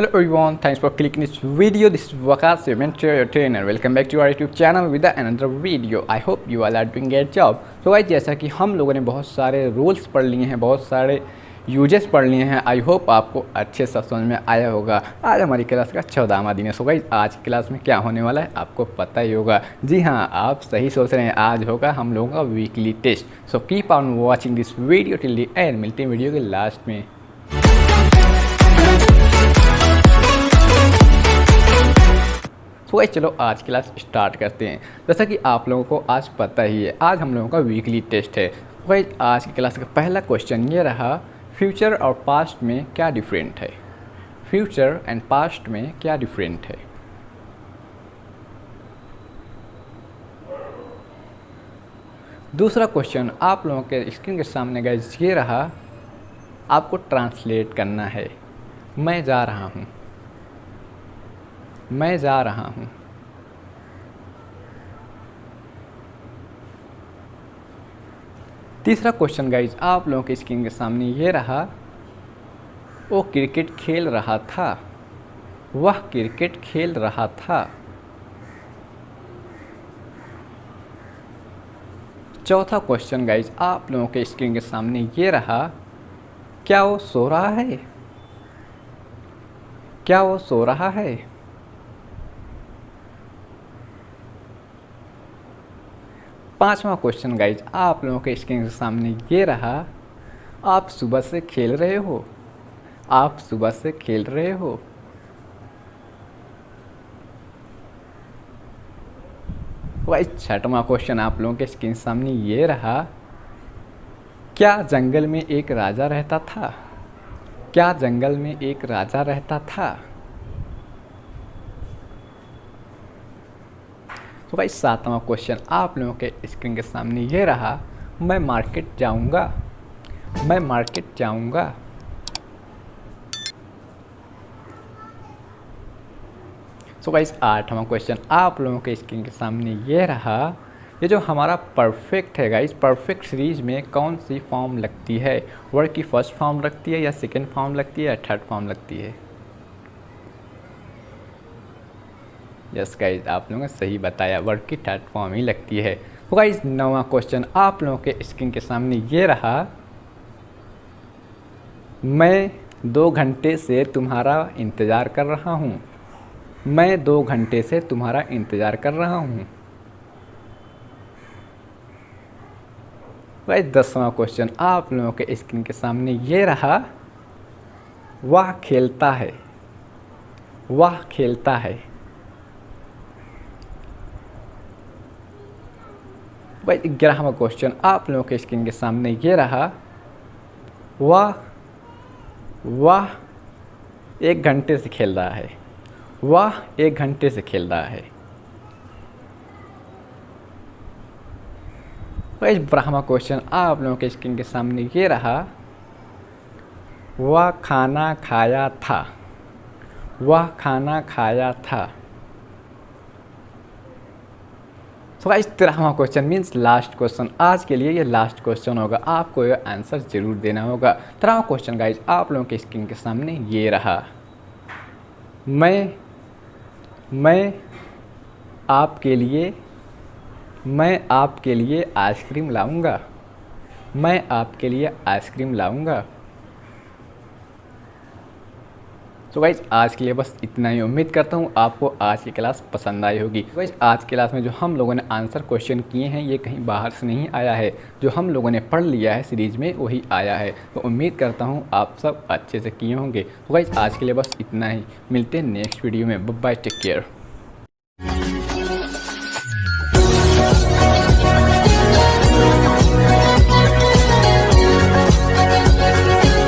Hello everyone, thanks for clicking this video. This is Waqas, your mentor, your trainer. Welcome back to our YouTube channel with another video. I hope you all are doing great job. So guys, जैसा कि हम लोगों ने बहुत सारे rules पढ़ लिए हैं, बहुत सारे यूजेस पढ़ लिए हैं, आई होप आपको अच्छे से समझ में आया होगा। आज हमारी क्लास का 14वां दिन है। सो गाइस, आज की क्लास में क्या होने वाला है आपको पता ही होगा। जी हाँ, आप सही सोच रहे हैं, आज होगा हम लोगों का weekly test. So keep on watching this video till the end. मिलते हैं वीडियो के लास्ट में। तो गाइस चलो आज क्लास स्टार्ट करते हैं। जैसा कि आप लोगों को आज पता ही है, आज हम लोगों का वीकली टेस्ट है। तो गाइस आज की क्लास का पहला क्वेश्चन ये रहा, फ्यूचर और पास्ट में क्या डिफरेंट है। फ्यूचर एंड पास्ट में क्या डिफरेंट है। दूसरा क्वेश्चन आप लोगों के स्क्रीन के सामने गाइस ये रहा, आपको ट्रांसलेट करना है। मैं जा रहा हूँ, मैं जा रहा हूँ। तीसरा क्वेश्चन गाइज आप लोगों के स्क्रीन के सामने ये रहा, वो क्रिकेट खेल रहा था। वह क्रिकेट खेल रहा था। चौथा क्वेश्चन गाइज आप लोगों के स्क्रीन के सामने ये रहा, क्या वो सो रहा है। क्या वो सो रहा है। पांचवा क्वेश्चन गाइज आप लोगों के स्क्रीन के सामने ये रहा, आप सुबह से खेल रहे हो। आप सुबह से खेल रहे हो। गाइज छठवां क्वेश्चन आप लोगों के स्क्रीन के सामने ये रहा, क्या जंगल में एक राजा रहता था। क्या जंगल में एक राजा रहता था। तो भाई सातवां क्वेश्चन आप लोगों के स्क्रीन के सामने ये रहा, मैं मार्केट जाऊंगा। मैं मार्केट जाऊंगा। तो गाइस आठवां क्वेश्चन आप लोगों के स्क्रीन के सामने ये रहा, ये जो हमारा परफेक्ट है गाइस, परफेक्ट सीरीज में कौन सी फॉर्म लगती है। वर्ड की फर्स्ट फॉर्म लगती है या सेकंड फॉर्म लगती है या थर्ड फॉर्म लगती है। यस गाइज आप लोगों ने सही बताया, वर्ड की थर्ड फॉर्म ही लगती है। तो गाइज नौवां क्वेश्चन आप लोगों के स्क्रीन के सामने ये रहा, मैं 2 घंटे से तुम्हारा इंतज़ार कर रहा हूँ। मैं 2 घंटे से तुम्हारा इंतज़ार कर रहा हूँ। गाइज 10वां क्वेश्चन आप लोगों के स्क्रीन के सामने ये रहा, वह खेलता है। वह खेलता है। भाई 11वां क्वेश्चन आप लोगों के स्क्रीन के सामने ये रहा, वह 1 घंटे से खेल रहा है। वह 1 घंटे से खेल रहा है। भाई 12वां क्वेश्चन आप लोगों के स्क्रीन के सामने ये रहा, वह खाना खाया था। वह खाना खाया था। तो गाइस 13वां क्वेश्चन मीन्स लास्ट क्वेश्चन, आज के लिए ये लास्ट क्वेश्चन होगा, आपको ये आंसर जरूर देना होगा। 13वां क्वेश्चन गाइस आप लोगों के स्क्रीन के सामने ये रहा, मैं आपके लिए आइसक्रीम लाऊंगा। मैं आपके लिए आइसक्रीम लाऊंगा। तो गाइज आज के लिए बस इतना ही। उम्मीद करता हूँ आपको आज की क्लास पसंद आई होगी। गाइज आज की क्लास में जो हम लोगों ने आंसर क्वेश्चन किए हैं ये कहीं बाहर से नहीं आया है, जो हम लोगों ने पढ़ लिया है सीरीज में वही आया है। तो उम्मीद करता हूँ आप सब अच्छे से किए होंगे। तो गाइज आज के लिए बस इतना ही। मिलते हैं नेक्स्ट वीडियो में। Bye bye, take care.